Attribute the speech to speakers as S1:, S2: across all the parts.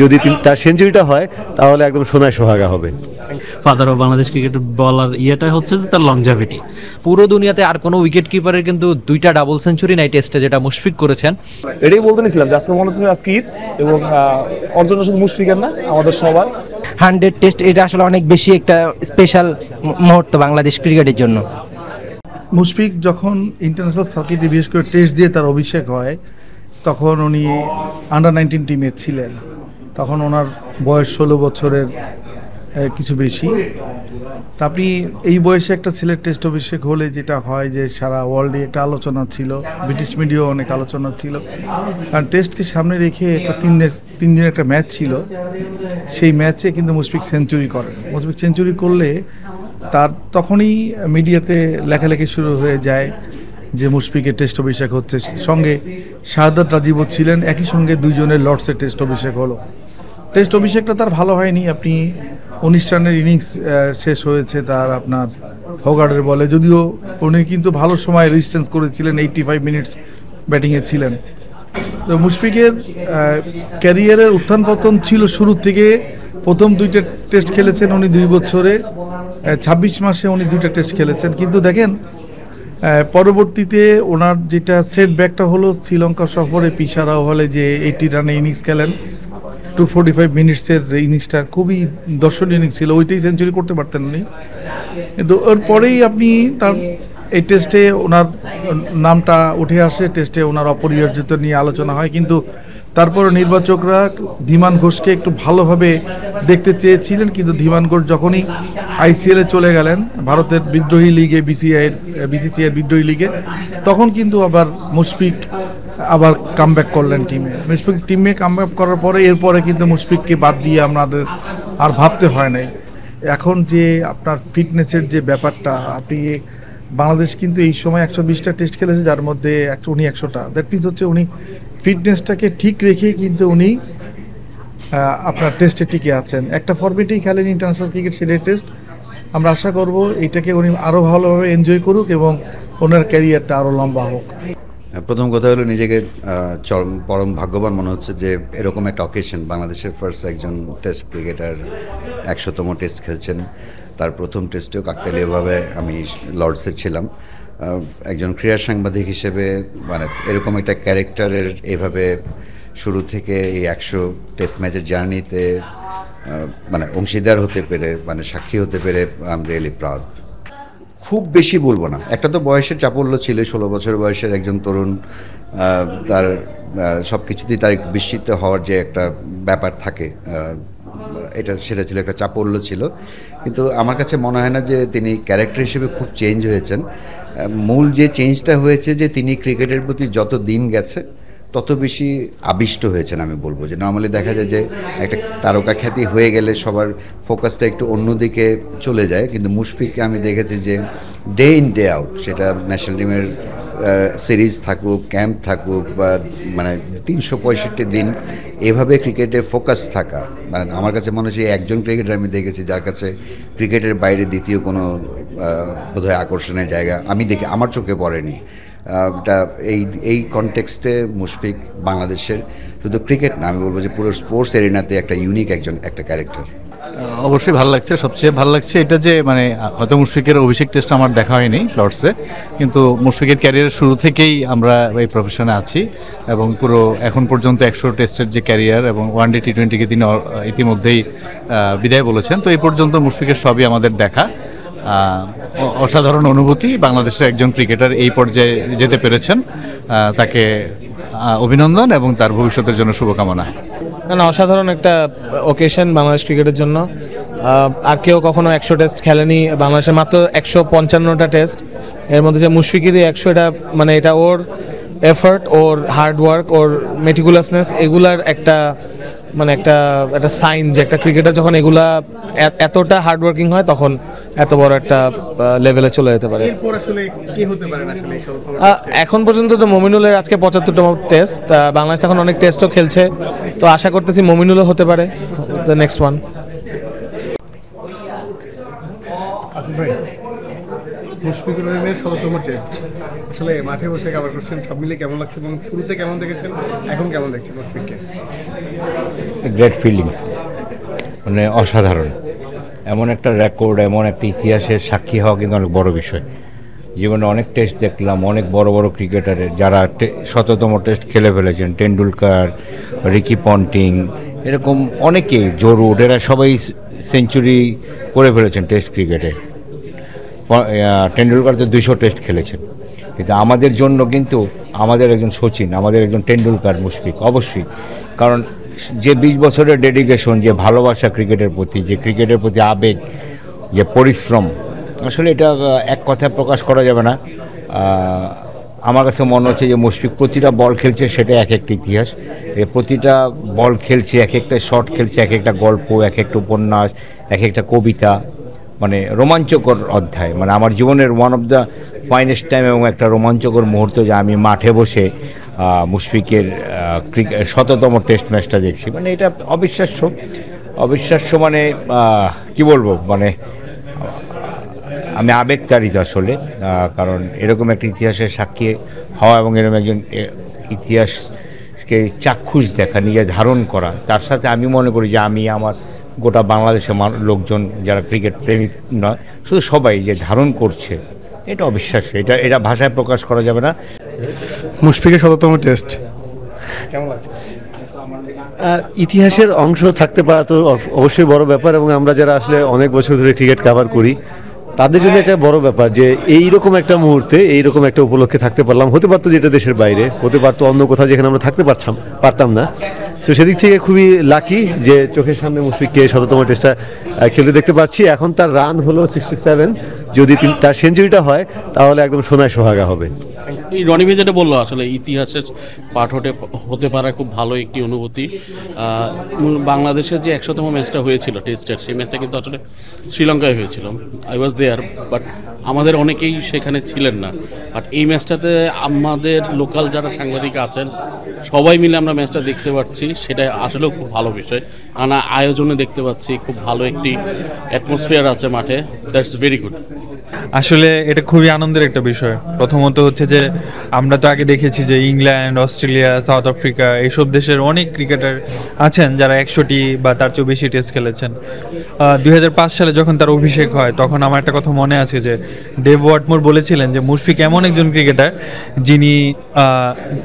S1: যদি তার সেঞ্চুরিটা হয় তাহলে একদম সোনায় সোহাগা হবে।
S2: ফাদার অফ বাংলাদেশ ক্রিকেট বলার ইয়েটা হচ্ছে যে তার লংজাভিটি। পুরো দুনিয়াতে আর কোনো উইকেট কিপারের কিন্তু 2টা ডাবল সেঞ্চুরি নাই টেস্টে, যেটা মুশফিক করেছেন।
S3: এটাই বলতে নিছিলাম যে আজকে মনে হচ্ছে আজকে ঈদ, এবং অর্জনটা শুধু মুশফিকের না, আমাদের সবার।
S4: 100 টেস্ট এটা আসলে অনেক বেশি একটা স্পেশাল মুহূর্ত বাংলাদেশ ক্রিকেটের জন্য।
S5: মুশফিক যখন ইন্টারন্যাশনাল সার্কিটে বিশেষ করে টেস্ট দিয়ে তার অভিষেক হয়, তখন উনি আন্ডার-19 টিমে ছিলেন। তখন ওনার বয়স 16 বছরের কিছু বেশি। তা আপনি এই বয়সে একটা ছেলের টেস্ট অভিষেক হলে যেটা হয় যে সারা ওয়ার্ল্ডে একটা আলোচনা ছিল, ব্রিটিশ মিডিয়াও অনেক আলোচনা ছিল, কারণ টেস্টকে সামনে রেখে একটা 3 দিনের একটা ম্যাচ ছিল। সেই ম্যাচে কিন্তু মুশফিক সেঞ্চুরি করেন। মুশফিক সেঞ্চুরি করলে তার তখনই মিডিয়াতে লেখালেখি শুরু হয়ে যায় যে মুশফিকের টেস্ট অভিষেক হচ্ছে। সঙ্গে শাহাদাত রাজীবও ছিলেন, একই সঙ্গে দুইজনের লর্ডসের টেস্ট অভিষেক হলো। টেস্ট অভিষেকটা তার ভালো হয়নি। আপনি 19 রানের ইনিংস শেষ হয়েছে তার আপনার হোগার্ডের বলে, যদিও উনি কিন্তু ভালো সময় রেজিস্ট্যান্স করেছিলেন, 85 মিনিটস ব্যাটিংয়ে ছিলেন। তো মুশফিকের ক্যারিয়ারের উত্থান পতন ছিল শুরু থেকে। প্রথম 2টা টেস্ট খেলেছেন উনি 2 বছরে, 26 মাসে উনি 2টা টেস্ট খেলেছেন। কিন্তু দেখেন পরবর্তীতে ওনার যেটা সেটব্যাকটা হলো শ্রীলঙ্কা সফরে পিসারা হলে যে 80 রানে ইনিংস খেলেন, 245 মিনিটসের ইনিংসটা খুবই দর্শনীয় ইনিংস ছিল, ওইটাই সেঞ্চুরি করতে পারতেন উনি। কিন্তু ওর পরেই আপনি তার এই টেস্টে ওনার নামটা উঠে আসে, টেস্টে ওনার অপরিহার্যতা নিয়ে আলোচনা হয়। কিন্তু তারপরে নির্বাচকরা ধীমান ঘোষকে একটু ভালোভাবে দেখতে চেয়েছিলেন, কিন্তু ধীমান ঘোষ যখনই আইসিএলে চলে গেলেন, ভারতের বিদ্রোহী লিগে, বিসিসিআইয়ের বিদ্রোহী লিগে, তখন কিন্তু আবার মুশফিক আবার কামব্যাক করলেন টিমে। মুশফিক টিমে কামব্যাক করার পরে এরপরে কিন্তু মুশফিককে বাদ দিয়ে আমাদের আর ভাবতে হয় নাই। এখন যে আপনার ফিটনেসের যে ব্যাপারটা, আপনি বাংলাদেশ কিন্তু এই সময় 120টা টেস্ট খেলেছে, যার মধ্যে উনি 100টা। দ্যাট মিনস হচ্ছে উনি ফিটনেসটাকে ঠিক রেখেই কিন্তু উনি আপনার টেস্টে টিকে আছেন। একটা ফরম্যাটেই খেলেন ইন্টারন্যাশনাল ক্রিকেট, সেটাই টেস্ট। আমরা আশা করব এটাকে উনি আরও ভালোভাবে এনজয় করুক এবং ওনার ক্যারিয়ারটা আরও লম্বা হোক।
S6: প্রথম কথা হলো নিজেকে পরম ভাগ্যবান মনে হচ্ছে যে এরকম একটা অকেশন, বাংলাদেশের ফার্স্ট একজন টেস্ট ক্রিকেটার 100তম টেস্ট খেলছেন। তার প্রথম টেস্টেও কাকতালীয়ভাবে আমি লর্ডসে ছিলাম। একজন ক্রীড়া সাংবাদিক হিসেবে মানে এরকম একটা ক্যারেক্টারের এভাবে শুরু থেকে এই 100 টেস্ট ম্যাচের জার্নিতে মানে অংশীদার হতে পেরে, মানে সাক্ষী হতে পেরে আই এম রিয়েলি প্রাউড। খুব বেশি বলবো না, একটা তো বয়সের চাপল্য ছিল, 16 বছর বয়সের একজন তরুণ, তার সব কিছুতেই তার বিস্মিত হওয়ার যে একটা ব্যাপার থাকে, সেটা ছিল একটা চাপল্য ছিল। কিন্তু আমার কাছে মনে হয় না যে তিনি ক্যারেক্টার হিসেবে খুব চেঞ্জ হয়েছেন। মূল যে চেঞ্জটা হয়েছে যে তিনি ক্রিকেটের প্রতি যত দিন গেছে তত বেশি আবিষ্ট হয়েছেন। আমি বলবো যে নর্মালি দেখা যায় যে একটা তারকা খ্যাতি হয়ে গেলে সবার ফোকাসটা একটু অন্যদিকে চলে যায়, কিন্তু মুশফিককে আমি দেখেছি যে ডে ইন ডে আউট, সেটা ন্যাশনাল টিমের সিরিজ থাকুক, ক্যাম্প থাকুক, বা মানে 365 দিন এভাবে ক্রিকেটে ফোকাস থাকা, মানে আমার কাছে মনে হচ্ছে একজন ক্রিকেটার আমি দেখেছি যার কাছে ক্রিকেটের বাইরে দ্বিতীয় কোনো বোধহয় আকর্ষণের জায়গা আমি দেখি, আমার চোখে পড়েনি। এই কনটেক্সটে মুশফিক বাংলাদেশের শুধু ক্রিকেট না, আমি বলবো যে পুরো স্পোর্টস এরিনাতে একটা ইউনিক একটা ক্যারেক্টার।
S7: অবশ্যই ভালো লাগছে। সবচেয়ে ভালো লাগছে এটা যে মানে হয়তো মুশফিকের অভিষেক টেস্ট আমার দেখা হয়নি লর্ডসে, কিন্তু মুশফিকের ক্যারিয়ারের শুরু থেকেই আমরা এই প্রফেশনে আছি এবং পুরো এখন পর্যন্ত 100 টেস্টের যে ক্যারিয়ার এবং ওয়ানডে টি20কে তিনি ইতিমধ্যেই বিদায় বলেছেন। তো এই পর্যন্ত মুশফিকের সবই আমাদের দেখা। অসাধারণ অনুভূতি। বাংলাদেশের একজন ক্রিকেটার এই পর্যায়ে যেতে পেরেছেন, তাকে অভিনন্দন এবং তার ভবিষ্যতের জন্য শুভকামনা।
S8: না, অসাধারণ একটা ওকেশন বাংলাদেশ ক্রিকেটের জন্য। আর কেউ কখনো 100 টেস্ট খেলেনি বাংলাদেশের, মাত্র 155টা টেস্ট, এর মধ্যে যে মুশফিকেরই 100, এটা মানে এটা ওর এফার্ট, ওর হার্ডওয়ার্ক, ওর মেটিকুলাসনেস, এগুলার একটা মানে একটা সাইন যে একটা ক্রিকেটার যখন এগুলা এতটা হার্ডওয়ার্কিং হয় তখন এত বড় একটা লেভেলে চলে যেতে পারে। এখন পর্যন্ত তো মমিনুলের আজকে 75তম টেস্ট, বাংলাদেশ এখন অনেক টেস্টও খেলছে, তো আশা করতেছি মমিনুলও হতে পারে দ্য নেক্সট ওয়ান।
S9: মুশফিকুর রহিমের ১৭তম টেস্ট আসলে মাঠে বসে কভার করছেন, সব মিলে কেমন লাগছে এবং শুরুতে কেমন দেখেছেন, এখন কেমন দেখছেন মুশফিককে?
S10: গ্রেট ফিলিংস, মানে অসাধারণ। এমন একটা রেকর্ড, এমন একটা ইতিহাসের সাক্ষী হওয়া কিন্তু অনেক বড় বিষয়। জীবনে অনেক টেস্ট দেখলাম, অনেক বড় বড় ক্রিকেটারের যারা ১৭তম টেস্ট খেলে ফেলেছেন, টেন্ডুলকার, রিকি পন্টিং, এরকম অনেকেই, জরুড, এরা সবাই সেঞ্চুরি করে ফেলেছেন টেস্ট ক্রিকেটে। টেন্ডুলকার তো ২০০ টেস্ট খেলেছেন, কিন্তু আমাদের জন্য কিন্তু আমাদের একজন সচিন, আমাদের একজন টেন্ডুলকার, মুশফিক অবশ্যই। কারণ যে ২০ বছরের ডেডিকেশন, যে ভালোবাসা ক্রিকেটের প্রতি, যে ক্রিকেটের প্রতি আবেগ, যে পরিশ্রম, আসলে এটা এক কথায় প্রকাশ করা যাবে না। আমার কাছে মনে হচ্ছে যে মুশফিক প্রতিটা বল খেলছে, সেটা এক একটা ইতিহাস। প্রতিটা বল খেলছে, এক একটা শট খেলছে, এক একটা গল্প, এক একটা উপন্যাস, এক একটা কবিতা, মানে রোমাঞ্চকর অধ্যায়। মানে আমার জীবনের one of the finest time এবং একটা রোমাঞ্চকর মুহূর্ত, যে আমি মাঠে বসে মুশফিকের ১৭তম টেস্ট ম্যাচটা দেখছি। মানে এটা অবিশ্বাস্য, অবিশ্বাস্য, মানে কি বলবো, মানে আমি আবেগতাড়িত আসলে। কারণ এরকম একটা ইতিহাসের সাক্ষী হওয়া এবং এরকম একজন ইতিহাসকে চাক্ষুষ দেখা, নিজে ধারণ করা, তার সাথে আমি মনে করি যে আমি আমার গোটা বাংলাদেশের লোকজন যারা ক্রিকেট প্রেমিক নয়, শুধু সবাই যে ধারণ করছে, এটা অবিশ্বাস্য। এটা ভাষায় প্রকাশ করা যাবে না।
S9: মুশফিকের ১৭তম টেস্ট কেমন লাগছে?
S1: ইতিহাসের অংশ থাকতে পারা তো অবশ্যই বড় ব্যাপার, এবং আমরা যারা আসলে অনেক বছর ধরে ক্রিকেট কভার করি তাদের জন্য এটা বড় ব্যাপার যে এইরকম একটা মুহূর্তে, এইরকম একটা উপলক্ষে থাকতে পারলাম। হতে পারতো যেটা দেশের বাইরে, হতে পারতো অন্য কোথাও যেখানে আমরা থাকতে পারতাম না। তো সেদিক থেকে খুবই লাকি যে চোখের সামনে মুশফিককে ১৭তম টেস্টটা খেলতে দেখতে পাচ্ছি। এখন তার রান হলো 67, যদি তার সেঞ্চুরিটা হয় তাহলে একদম সোনায় সোহাগা হবে।
S11: এই রনি ভাই যেটা বললো, আসলে ইতিহাসের পাঠ হতে পারা খুব ভালো একটি অনুভূতি। বাংলাদেশের যে ১০০তম ম্যাচটা হয়েছিল টেস্টের, সেই ম্যাচটা কিন্তু আসলে শ্রীলঙ্কায় হয়েছিল। আই ওয়াজ দেয়ার, বাট আমাদের অনেকেই সেখানে ছিলেন না। বাট এই ম্যাচটাতে আমাদের লোকাল যারা সাংবাদিক আছেন সবাই মিলে আমরা ম্যাচটা দেখতে পাচ্ছি, সেটা আসলেও খুব ভালো বিষয়। কারণ আয়োজনে দেখতে পাচ্ছি খুব ভালো একটি অ্যাটমসফিয়ার আছে মাঠে, দ্যাটস ভেরি গুড।
S12: আসলে এটা খুবই আনন্দের একটা বিষয়। প্রথমত হচ্ছে যে আমরা তো আগে দেখেছি যে ইংল্যান্ড, অস্ট্রেলিয়া, সাউথ আফ্রিকা, এইসব দেশের অনেক ক্রিকেটার আছেন যারা ১০০টি বা তার চেয়েও বেশি টেস্ট খেলেছেন। ২০০৫ সালে যখন তার অভিষেক হয়, তখন আমার একটা কথা মনে আছে যে ডেভ ওয়াটমোর বলেছিলেন যে মুশফিক এমন একজন ক্রিকেটার যিনি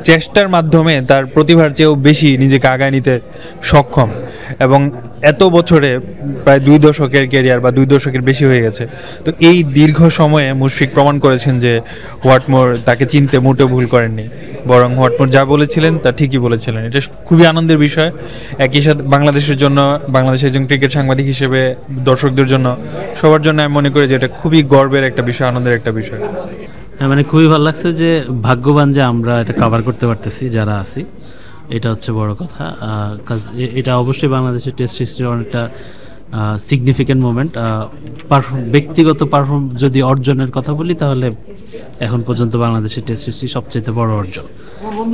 S12: চেষ্টার মাধ্যমে তার প্রতিভার চেয়েও বেশি নিজেকে আগায় নিতে সক্ষম, এবং এত বছরে প্রায় ২ দশকের ক্যারিয়ার বা ২ দশকের বেশি হয়ে গেছে। তো এই দীর্ঘ সময়ে মুশফিক প্রমাণ করেছেন যে হোয়াটমোর তাকে চিনতে মোটেও ভুল করেননি, বরং হোয়াটমোর যা বলেছিলেন তা ঠিকই বলেছিলেন। এটা খুবই আনন্দের বিষয়। একই সাথে বাংলাদেশের জন্য, বাংলাদেশের একজন ক্রিকেট সাংবাদিক হিসেবে, দর্শকদের জন্য, সবার জন্য আমি মনে করি যে এটা খুবই গর্বের একটা বিষয়, আনন্দের একটা বিষয়।
S11: হ্যাঁ, মানে খুবই ভালো লাগছে যে ভাগ্যবান যে আমরা এটা কভার করতে পারতেছি যারা আছি, এটা হচ্ছে বড় কথা। কাজ এটা অবশ্যই বাংলাদেশের টেস্ট হিস্ট্রির অনেকটা সিগনিফিক্যান্ট মোমেন্ট। ব্যক্তিগত পারফর্ম যদি অর্জনের কথা বলি, তাহলে এখন পর্যন্ত বাংলাদেশের টেস্ট হিস্ট্রি সবচেয়ে বড় অর্জন।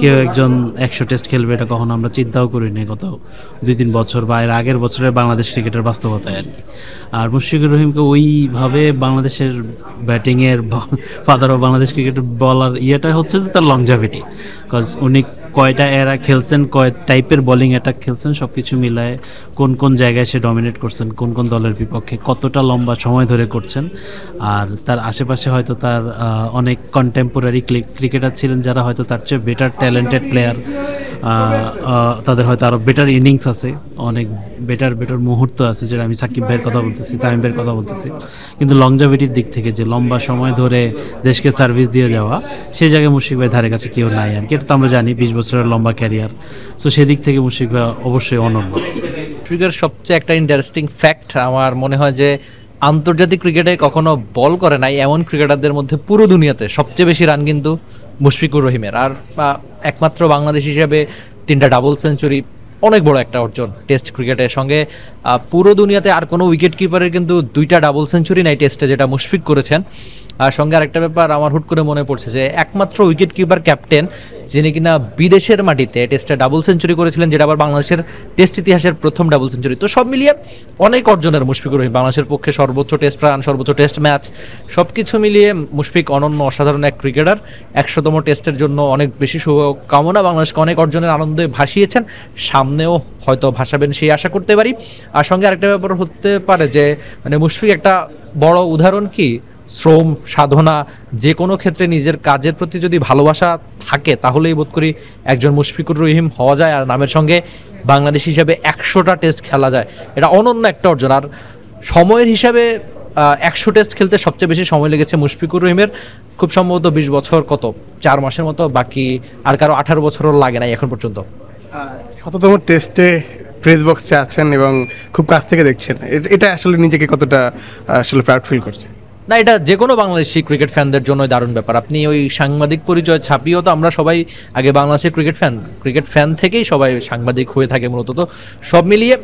S11: কেউ একজন ১০০ টেস্ট খেলবে এটা কখনো আমরা চিন্তাও করিনি গত ২-৩ বছর বা এর আগের বছরের বাংলাদেশ ক্রিকেটের বাস্তবতায় আর কি। আর মুশফিকুর রহিমকে ওইভাবে বাংলাদেশের ব্যাটিংয়ের ফাদার অফ বাংলাদেশ ক্রিকেটের বলার ইয়েটা হচ্ছে তার লংজাভিটি। বিকজ উনি কয়টা এরা খেলছেন, কয় টাইপের বোলিং অ্যাটাক খেলছেন, সব কিছু মিলায় কোন কোন জায়গায় সে ডমিনেট করছেন, কোন কোন দলের বিপক্ষে কতটা লম্বা সময় ধরে করছেন। আর তার আশেপাশে হয়তো তার অনেক কন্টেম্পোরারি ক্রিকেটার ছিলেন যারা হয়তো তার চেয়ে বেটার ট্যালেন্টেড প্লেয়ার, তাদের হয়তো আরও বেটার ইনিংস আছে, অনেক বেটার মুহূর্ত আছে, যেটা আমি সাকিব ভাইয়ের কথা বলতেছি, তামিম ভাইয়ের কথা বলতেছি। কিন্তু লংজাভিটির দিক থেকে যে লম্বা সময় ধরে দেশকে সার্ভিস দিয়ে যাওয়া, সেই জায়গায় মুশফিক ভাই ধারে কাছে কেউ নাই আর কি। এটা তো আমরা জানি ২০ বছরের লম্বা ক্যারিয়ার। সো সেদিক থেকে মুশফিক ভাই অবশ্যই অনন্য।
S2: মুশফিকের সবচেয়ে একটা ইন্টারেস্টিং ফ্যাক্ট আমার মনে হয় যে আন্তর্জাতিক ক্রিকেটে কখনো বল করে নাই এমন ক্রিকেটারদের মধ্যে পুরো দুনিয়াতে সবচেয়ে বেশি রান কিন্তু মুশফিকুর রহিমের। আর একমাত্র বাংলাদেশ হিসেবে 3টা ডাবল সেঞ্চুরি অনেক বড় একটা অর্জন টেস্ট ক্রিকেটের সঙ্গে। পুরো দুনিয়াতে আর কোনো উইকেট কিপারের কিন্তু 2টা ডাবল সেঞ্চুরি নাই টেস্টে, যেটা মুশফিক করেছেন। আর সঙ্গে আরেকটা ব্যাপার আমার হুট করে মনে পড়ছে যে একমাত্র উইকেট কিপার ক্যাপ্টেন যিনি কিনা বিদেশের মাটিতে টেস্টে ডাবল সেঞ্চুরি করেছিলেন, যেটা আবার বাংলাদেশের টেস্ট ইতিহাসের প্রথম ডাবল সেঞ্চুরি। তো সব মিলিয়ে অনেক অর্জনের মুশফিকুর রহিম, বাংলাদেশের পক্ষে সর্বোচ্চ টেস্ট রান, সর্বোচ্চ টেস্ট ম্যাচ, সব কিছু মিলিয়ে মুশফিক অনন্য অসাধারণ এক ক্রিকেটার। 100তম টেস্টের জন্য অনেক বেশি শুভকামনা, বাংলাদেশকে অনেক অর্জনের আনন্দে ভাসিয়েছেন, সামনেও হয়তো ভাসাবেন সেই আশা করতে পারি। আর সঙ্গে আরেকটা ব্যাপার হতে পারে যে মানে মুশফিক একটা বড় উদাহরণ কি শ্রম সাধনা, যে কোনো ক্ষেত্রে নিজের কাজের প্রতি যদি ভালোবাসা থাকে তাহলেই বোধ করি একজন মুশফিকুর রহিম হওয়া যায়, আর নামের সঙ্গে বাংলাদেশ হিসাবে 100টা টেস্ট খেলা যায়, এটা অনন্য একটা অর্জন। আর সময়ের হিসাবে 100 টেস্ট খেলতে সবচেয়ে বেশি সময় লেগেছে মুশফিকুর রহিমের, খুব সম্ভবত 20 বছর, কত 4 মাসের মতো, বাকি আর কারো 18 বছরও লাগে নাই এখন পর্যন্ত।
S9: 100তম টেস্টে প্রেস বক্সে আছেন এবং খুব কাছ থেকে দেখছেন, এটা আসলে নিজেকে কতটা আসলে প্রাউড ফিল করছে?
S2: না, এটা যে কোনো বাংলাদেশি ক্রিকেট ফ্যানদের জন্য দারুণ ব্যাপার। আপনি ওই সাংবাদিক পরিচয় ছাপিয়েও তো আমরা সবাই আগে বাংলাদেশের ক্রিকেট ফ্যান থেকেই সবাই সাংবাদিক হয়ে থাকে মূলত। তো সব মিলিয়ে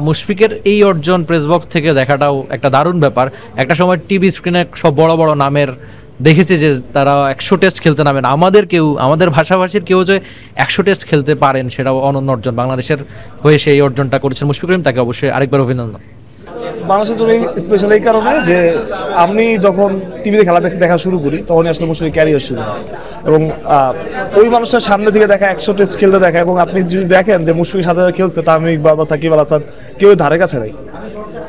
S2: মুশফিকের এই অর্জন প্রেস বক্স থেকে দেখাটাও একটা দারুণ ব্যাপার। একটা সময় টিভি স্ক্রিনে সব বড় বড় নামের দেখেছি যে তারা 100 টেস্ট খেলতে নামেন, আমাদের ভাষাভাষীর কেউ যে 100 টেস্ট খেলতে পারেন সেটাও অনন্য অর্জন। বাংলাদেশের হয়ে সেই অর্জনটা করেছেন মুশফিকুর রহিম, তাকে অবশ্যই আরেকবার অভিনন্দন।
S3: বাংলাদেশের জন্য স্পেশাল এই কারণে যে আমি যখন টিভিতে খেলা দেখা শুরু করি তখনই আসলে মুশফিকের ক্যারিয়ার শুরু হয়, এবং ওই মানুষটার সামনে থেকে দেখা 100 টেস্ট খেলতে দেখা, এবং আপনি যদি দেখেন যে মুশফিকের সাথে খেলছে তামিম বা সাকিব আল হাসান, কেউ ধারে কাছে নাই।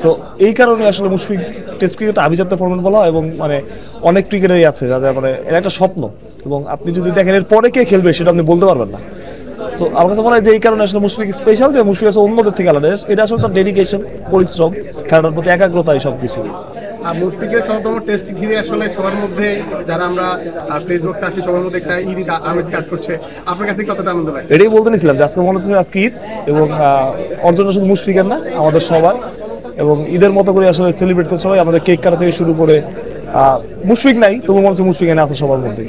S3: সো এই কারণে আসলে মুশফিক টেস্ট ক্রিকেট আভিজাত্য ফরম্যাট বলা হয়, এবং মানে অনেক ক্রিকেটারই আছে যাদের মানে এটা একটা স্বপ্ন, এবং আপনি যদি দেখেন এর পরে কে খেলবে সেটা আপনি বলতে পারবেন না। সো আমার কাছে মনে হয় যে এই কারণে আসলে মুশফিক স্পেশাল, যে মুশফিক আসলে অন্যদের থেকে আলাদা, এটা আসলে তার ডেডিকেশন, পরিশ্রম, খেলার প্রতি একাগ্রতা, এই সব কিছু।
S9: মুশফিকের 100তম টেস্ট ঘিরে আসলে সবার মধ্যে যারা আমরা প্লেস বক্সে আছি সবার মধ্যে একটা ঈদ আমেজ কাজ করছে, আপনার কাছে কতটা আনন্দ লাগে?
S3: এটাই বলতে নিয়েছিলাম যে আজকে মনে হচ্ছে আজকে ঈদ, এবং অর্জন শুধু মুশফিকের না, আমাদের সবার, এবং ঈদের মতো করে আসলে সেলিব্রেট করতে সবাই, আমাদের কেক কাটা থেকে শুরু করে মুশফিক নাই তবু মনে হচ্ছে মুশফিক এনে আছে সবার মধ্যে।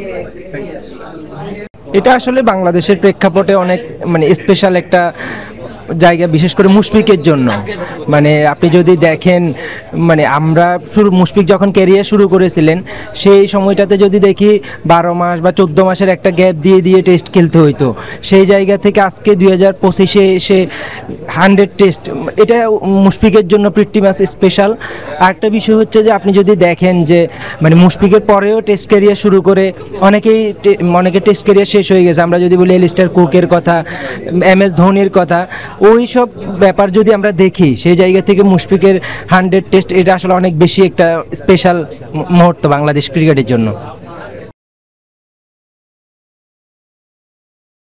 S4: এটা আসলে বাংলাদেশের প্রেক্ষাপটে অনেক মানে স্পেশাল একটা জায়গা, বিশেষ করে মুশফিকের জন্য। মানে আপনি যদি দেখেন, মানে আমরা মুশফিক যখন ক্যারিয়ার শুরু করেছিলেন সেই সময়টাতে যদি দেখি 12 মাস বা 14 মাসের একটা গ্যাপ দিয়ে দিয়ে টেস্ট খেলতে হইতো, সেই জায়গা থেকে আজকে 2025-এ এসে 100 টেস্ট, এটা মুশফিকের জন্য প্রিটি মাচ স্পেশাল। আরেকটা বিষয় হচ্ছে যে আপনি যদি দেখেন যে মানে মুশফিকের পরেও টেস্ট ক্যারিয়ার শুরু করে অনেকে টেস্ট ক্যারিয়ার শেষ হয়ে গেছে। আমরা যদি বলি এলিস্টার কুকের কথা, MS ধোনির কথা, ওই সব ব্যাপার যদি আমরা দেখি, সেই জায়গা থেকে মুশফিকের 100 টেস্ট, এটা আসলে অনেক বেশি একটা স্পেশাল মুহূর্ত বাংলাদেশ ক্রিকেটের জন্য।